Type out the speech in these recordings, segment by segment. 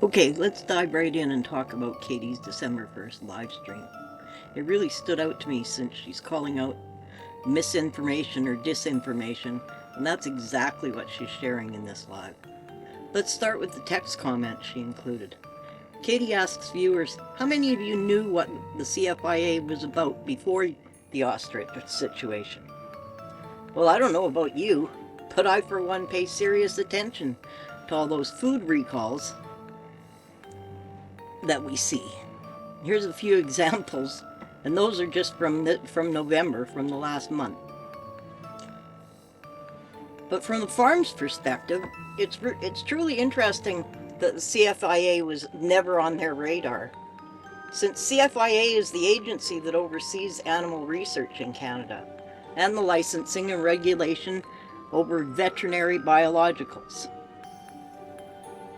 Okay, let's dive right in and talk about Katie's December 1st live stream. It really stood out to me since she's calling out misinformation or disinformation, and that's exactly what she's sharing in this live. Let's start with the text comment she included. Katie asks viewers, how many of you knew what the CFIA was about before the Ostrich situation? Well, I don't know about you, but I for one pay serious attention to all those food recalls that we see. Here's a few examples, and those are just from November, from the last month. But from the farm's perspective, it's truly interesting that the CFIA was never on their radar. Since CFIA is the agency that oversees animal research in Canada and the licensing and regulation over veterinary biologicals.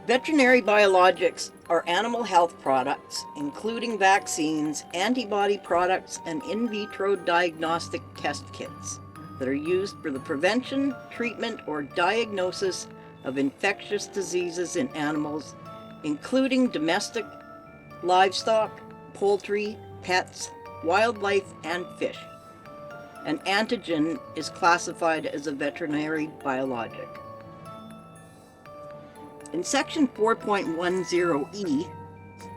Veterinary biologics are animal health products, including vaccines, antibody products, and in vitro diagnostic test kits that are used for the prevention, treatment, or diagnosis of infectious diseases in animals, including domestic, livestock, poultry, pets, wildlife, and fish. An antigen is classified as a veterinary biologic. In section 4.10e,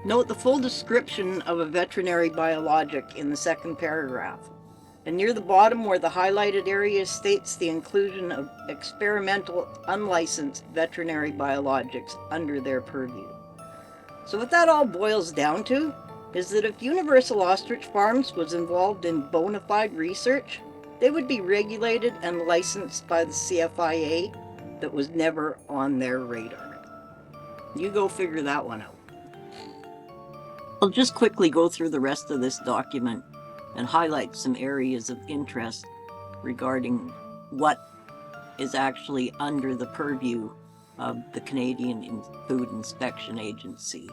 note the full description of a veterinary biologic in the second paragraph, and near the bottom where the highlighted area states the inclusion of experimental unlicensed veterinary biologics under their purview. So what that all boils down to is that if Universal Ostrich Farms was involved in bona fide research, they would be regulated and licensed by the CFIA that was never on their radar. You go figure that one out. I'll just quickly go through the rest of this document and highlight some areas of interest regarding what is actually under the purview of the Canadian Food Inspection Agency.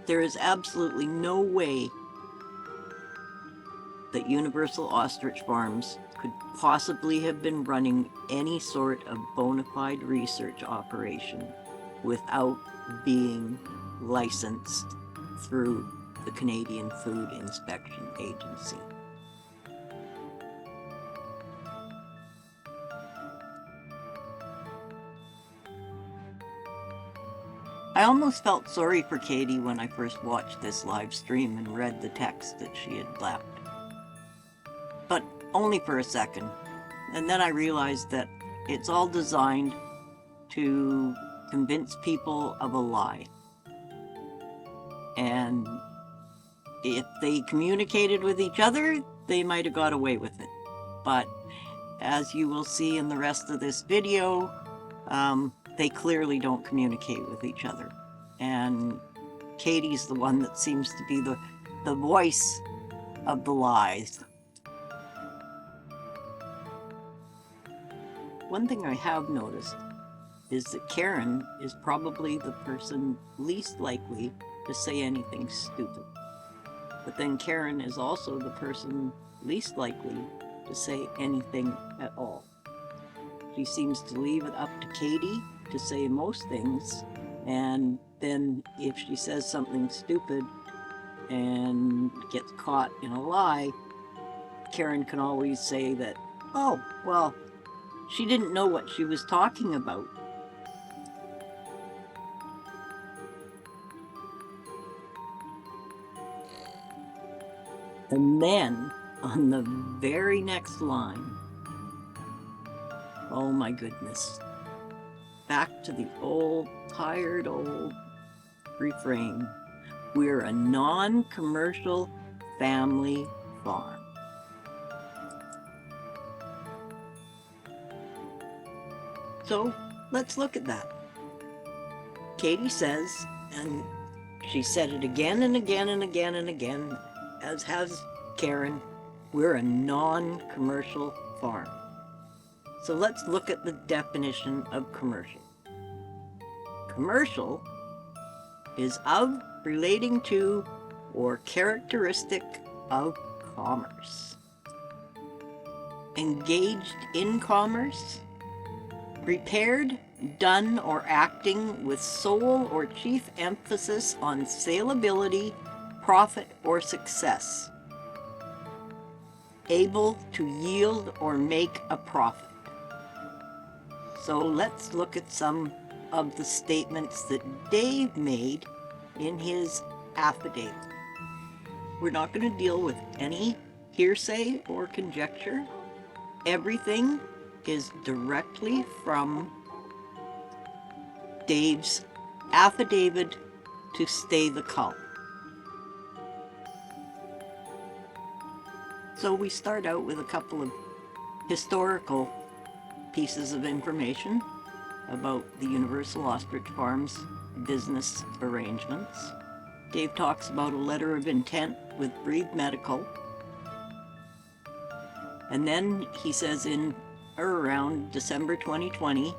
There is absolutely no way that Universal Ostrich Farms could possibly have been running any sort of bona fide research operation without being licensed through the Canadian Food Inspection Agency. I almost felt sorry for Katie when I first watched this live stream and read the text that she had left. But only for a second. And then I realized that it's all designed to convince people of a lie. And if they communicated with each other, they might have got away with it. But as you will see in the rest of this video, they clearly don't communicate with each other. And Katie's the one that seems to be the voice of the lies. One thing I have noticed is that Karen is probably the person least likely to say anything stupid. But then Karen is also the person least likely to say anything at all. She seems to leave it up to Katie to say most things, and then if she says something stupid and gets caught in a lie, Karen can always say that, oh, well, she didn't know what she was talking about. And then, on the very next line, oh my goodness, back to the old, tired old refrain. We're a non-commercial family farm. So let's look at that. Katie says, and she said it again and again and again and again, as has Karen, we're a non-commercial farm. So let's look at the definition of commercial. Commercial is of, relating to, or characteristic of commerce. Engaged in commerce, prepared, done, or acting with sole or chief emphasis on salability, profit, or success. Able to yield or make a profit. So let's look at some of the statements that Dave made in his affidavit. We're not going to deal with any hearsay or conjecture. Everything is directly from Dave's affidavit to stay the cull. So we start out with a couple of historical pieces of information about the Universal Ostrich Farms business arrangements. Dave talks about a letter of intent with Breathe Medical. And then he says in or around December 2020,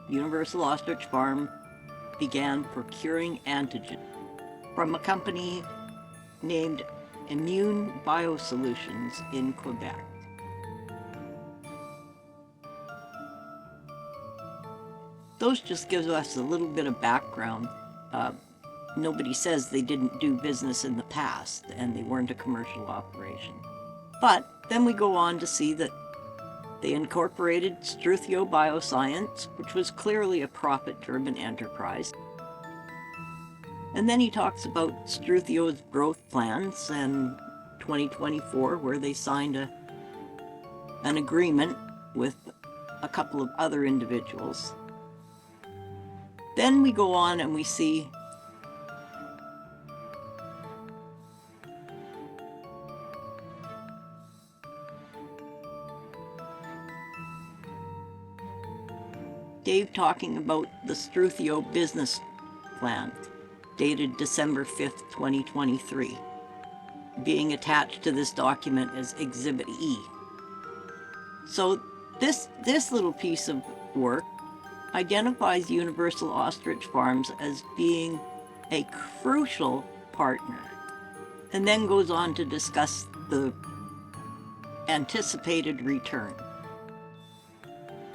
Universal Ostrich Farm began procuring antigen from a company named Immune Biosolutions in Quebec. Those just gives us a little bit of background. Nobody says they didn't do business in the past and they weren't a commercial operation. But then we go on to see that they incorporated Struthio Bioscience, which was clearly a profit-driven enterprise. And then he talks about Struthio's growth plans in 2024, where they signed an agreement with a couple of other individuals. Then we go on and we see Dave talking about the Struthio business plan, dated December 5th, 2023, being attached to this document as Exhibit E. So this little piece of work identifies Universal Ostrich Farms as being a crucial partner, and then goes on to discuss the anticipated return.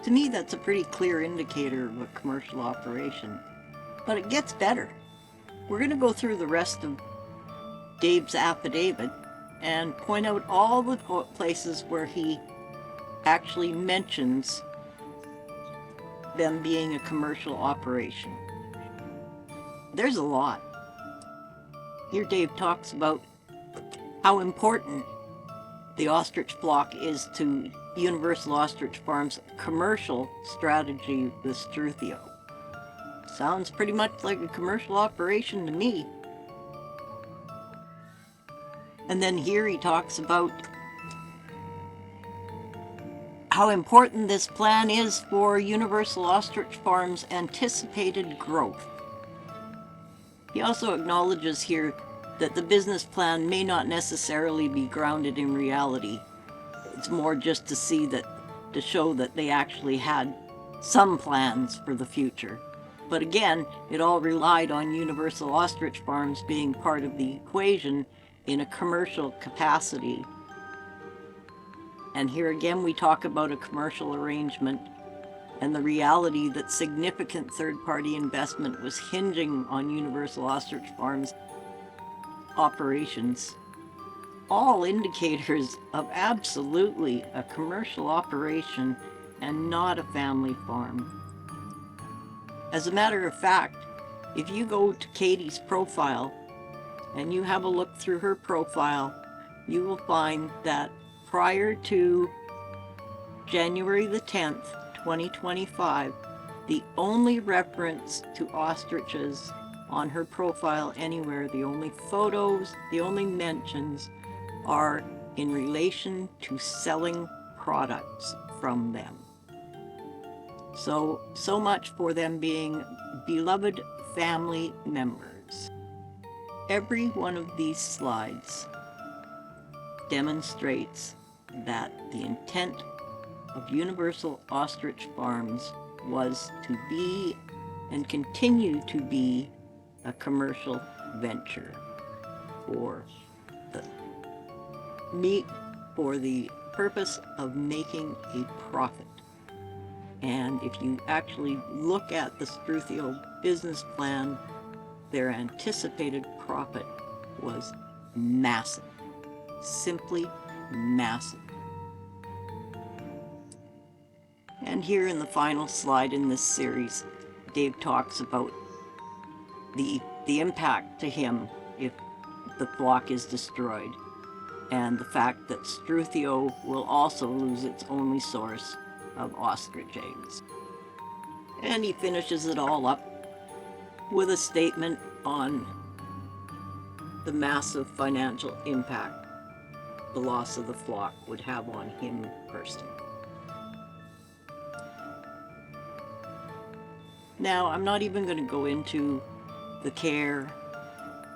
To me, that's a pretty clear indicator of a commercial operation, but it gets better. We're going to go through the rest of Dave's affidavit and point out all the places where he actually mentions them being a commercial operation. There's a lot. Here Dave talks about how important the ostrich flock is to Universal Ostrich Farms' commercial strategy with Struthio. Sounds pretty much like a commercial operation to me. And then here he talks about how important this plan is for Universal Ostrich Farms' anticipated growth. He also acknowledges here that the business plan may not necessarily be grounded in reality. It's more just to show that they actually had some plans for the future. But again, it all relied on Universal Ostrich Farms being part of the equation in a commercial capacity. And here again we talk about a commercial arrangement and the reality that significant third-party investment was hinging on Universal Ostrich Farms operations. All indicators of absolutely a commercial operation and not a family farm. As a matter of fact, if you go to Katie's profile and you have a look through her profile, you will find that prior to January the 10th, 2025, the only reference to ostriches on her profile anywhere, the only photos, the only mentions are in relation to selling products from them. So much for them being beloved family members. Every one of these slides demonstrates that the intent of Universal Ostrich Farms was to be and continue to be a commercial venture. for the meat for the purpose of making a profit. And if you actually look at the Struthio business plan, their anticipated profit was massive, simply massive. And here in the final slide in this series, Dave talks about the impact to him if the flock is destroyed, and the fact that Struthio will also lose its only source of ostrich eggs. And he finishes it all up with a statement on the massive financial impact the loss of the flock would have on him personally. Now, I'm not even going to go into the care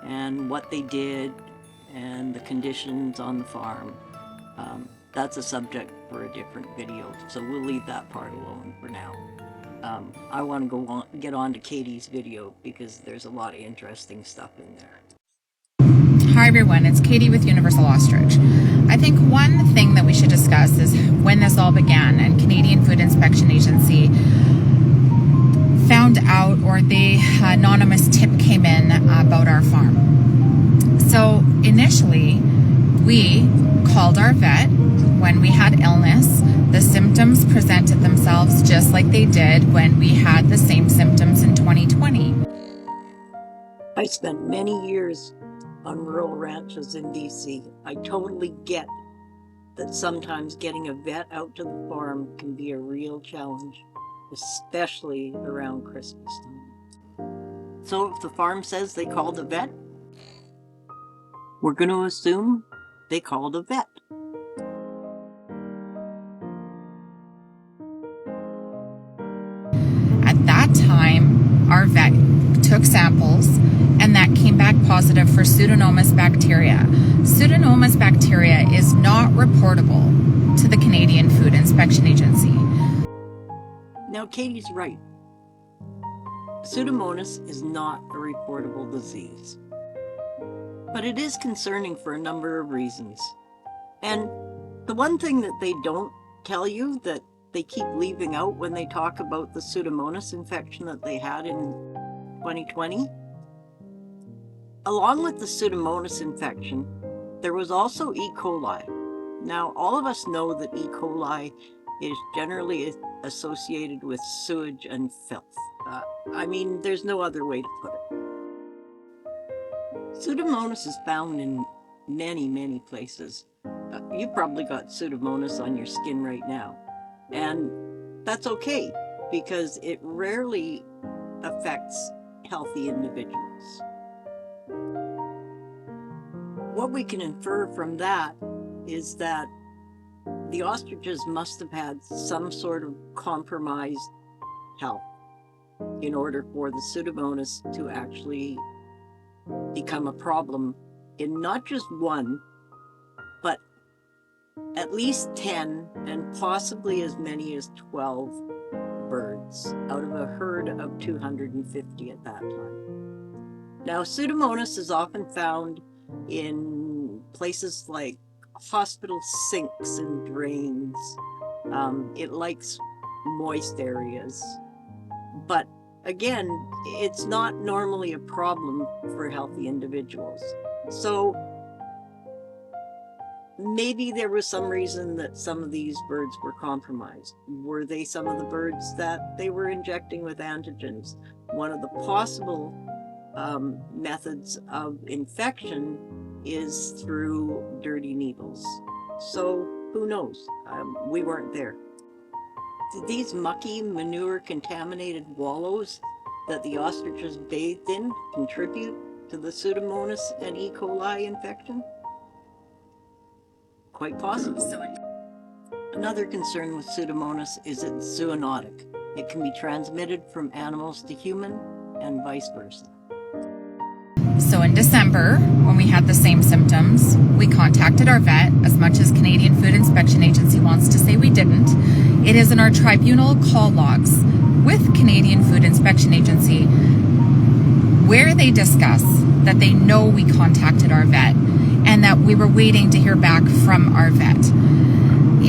and what they did and the conditions on the farm. That's a subject for a different video, so we'll leave that part alone for now. I want to get on to Katie's video because there's a lot of interesting stuff in there. Hi everyone, it's Katie with Universal Ostrich. I think one thing that we should discuss is when this all began and Canadian Food Inspection Agency found out, or the anonymous tip came in about our farm. So initially, we called our vet when we had illness. The symptoms presented themselves just like they did when we had the same symptoms in 2020. I spent many years on rural ranches in BC. I totally get that sometimes getting a vet out to the farm can be a real challenge, especially around Christmas time. So if the farm says they called a vet, we're going to assume they called a vet. At that time, our vet took samples and that came back positive for Pseudomonas bacteria. Pseudomonas bacteria is not reportable to the Canadian Food Inspection Agency. Now, Katie's right. Pseudomonas is not a reportable disease. But it is concerning for a number of reasons. And the one thing that they don't tell you, that they keep leaving out when they talk about the Pseudomonas infection that they had in 2020, along with the Pseudomonas infection, there was also E. coli. Now, all of us know that E. coli is generally associated with sewage and filth. I mean, there's no other way to put it. Pseudomonas is found in many, many places. You probably got Pseudomonas on your skin right now. And that's okay, because it rarely affects healthy individuals. What we can infer from that is that the ostriches must have had some sort of compromised health in order for the Pseudomonas to actually become a problem in not just one, but at least 10 and possibly as many as 12 birds out of a herd of 250 at that time. Now, Pseudomonas is often found in places like hospital sinks and drains. It likes moist areas. But again, it's not normally a problem for healthy individuals. So maybe there was some reason that some of these birds were compromised. Were they some of the birds that they were injecting with antigens? One of the possible methods of infection is through dirty needles. So who knows? We weren't there. Did these mucky, manure-contaminated wallows that the ostriches bathed in contribute to the Pseudomonas and E. coli infection? Quite possibly. Another concern with Pseudomonas is it's zoonotic. It can be transmitted from animals to human and vice versa. So in December, when we had the same symptoms, we contacted our vet. As much as Canadian Food Inspection Agency wants to say we didn't, it is in our tribunal call logs with Canadian Food Inspection Agency where they discuss that they know we contacted our vet and that we were waiting to hear back from our vet.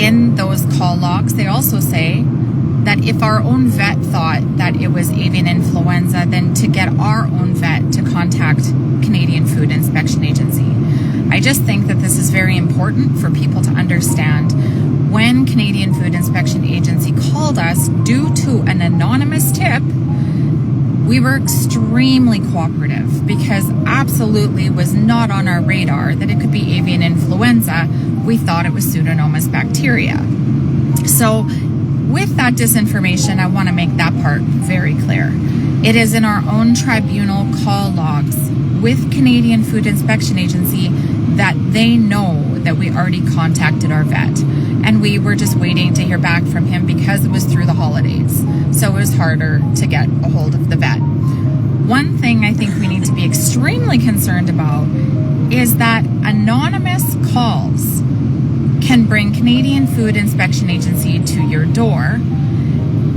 In those call logs, they also say that if our own vet thought that it was avian influenza, then to get our own vet to contact Canadian Food Inspection Agency. I just think that this is very important for people to understand. When Canadian Food Inspection Agency called us due to an anonymous tip, we were extremely cooperative because absolutely was not on our radar that it could be avian influenza. We thought it was Pseudomonas bacteria. So with that disinformation, I want to make that part very clear. It is in our own tribunal call logs with Canadian Food Inspection Agency that they know that we already contacted our vet. And we were just waiting to hear back from him because it was through the holidays. So it was harder to get a hold of the vet. One thing I think we need to be extremely concerned about is that anonymous calls can bring Canadian Food Inspection Agency to your door,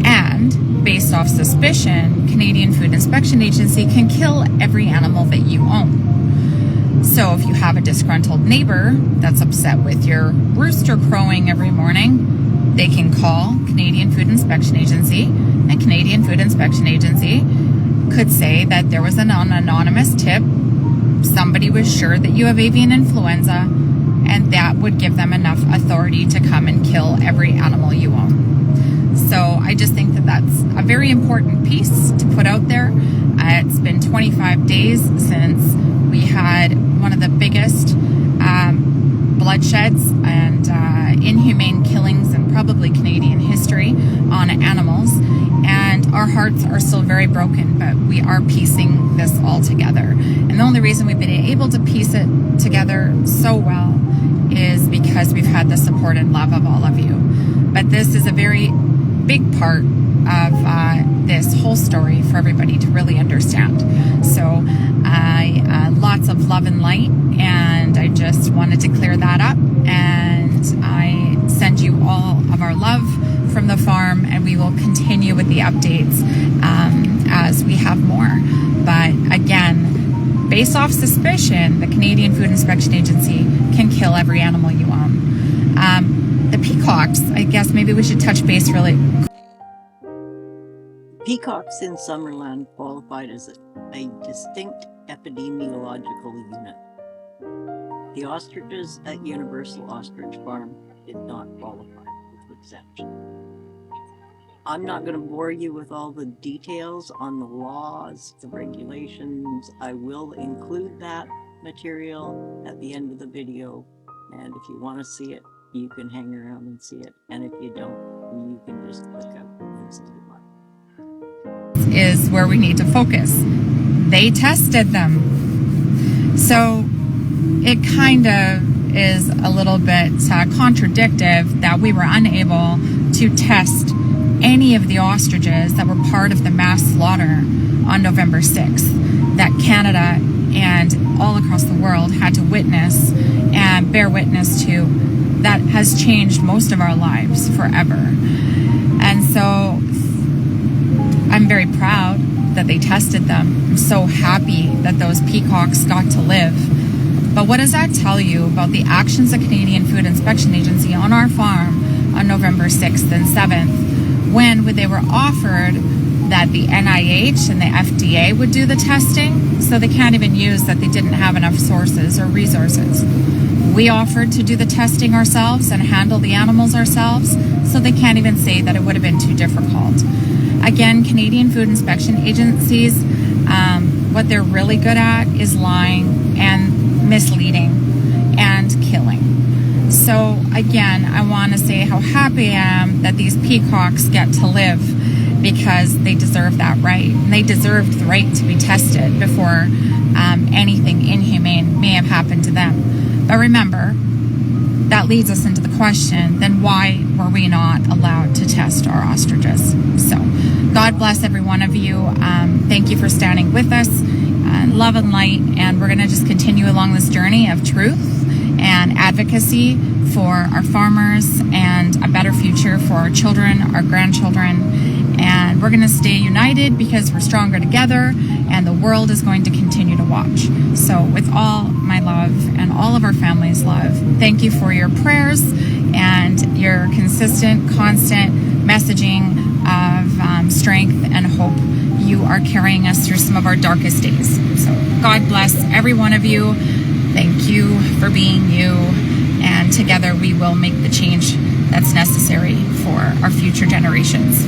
and based off suspicion, Canadian Food Inspection Agency can kill every animal that you own. So if you have a disgruntled neighbor that's upset with your rooster crowing every morning, they can call Canadian Food Inspection Agency, and Canadian Food Inspection Agency could say that there was an anonymous tip, somebody was sure that you have avian influenza, and that would give them enough authority to come and kill every animal you own. So I just think that that's a very important piece to put out there. It's been 25 days since we had one of the biggest bloodsheds and inhumane killings in probably Canadian history on animals. And our hearts are still very broken, but we are piecing this all together. And the only reason we've been able to piece it together so well is because we've had the support and love of all of you. But this is a very big part of this whole story for everybody to really understand. So lots of love and light, and I just wanted to clear that up, and I send you all of our love from the farm, and we will continue with the updates as we have more. But again, based off suspicion, the Canadian Food Inspection Agency can kill every animal you own. The peacocks, I guess maybe we should touch base really. Peacocks in Summerland qualified as a distinct epidemiological unit. The ostriches at Universal Ostrich Farm did not qualify with exemption. I'm not going to bore you with all the details on the laws, the regulations. I will include that material at the end of the video, and if you want to see it, you can hang around and see it, and if you don't, you can just click out and see it. Is where we need to focus. They tested them. So it kind of is a little bit contradictive that we were unable to test any of the ostriches that were part of the mass slaughter on November 6th that Canada and all across the world had to witness and bear witness to. That has changed most of our lives forever. And so I'm very proud that they tested them. I'm so happy that those peacocks got to live. But what does that tell you about the actions of Canadian Food Inspection Agency on our farm on November 6th and 7th, when they were offered that the NIH and the FDA would do the testing, so they can't even use that they didn't have enough sources or resources. We offered to do the testing ourselves and handle the animals ourselves, so they can't even say that it would have been too difficult. Again, Canadian Food Inspection Agencies, what they're really good at is lying and misleading and killing. So again, I want to say how happy I am that these peacocks get to live, because they deserve that right. And they deserved the right to be tested before anything inhumane may have happened to them. But remember, that leads us into the question, then why were we not allowed to test our ostriches? So God bless every one of you. Thank you for standing with us. Love and light. And we're going to just continue along this journey of truth and advocacy for our farmers and a better future for our children, our grandchildren. And we're going to stay united because we're stronger together, and the world is going to continue to watch. So with all my love and all of our family's love, thank you for your prayers and your consistent, constant messaging of strength and hope. You are carrying us through some of our darkest days. So God bless every one of you. Thank you for being you. And together we will make the change that's necessary for our future generations.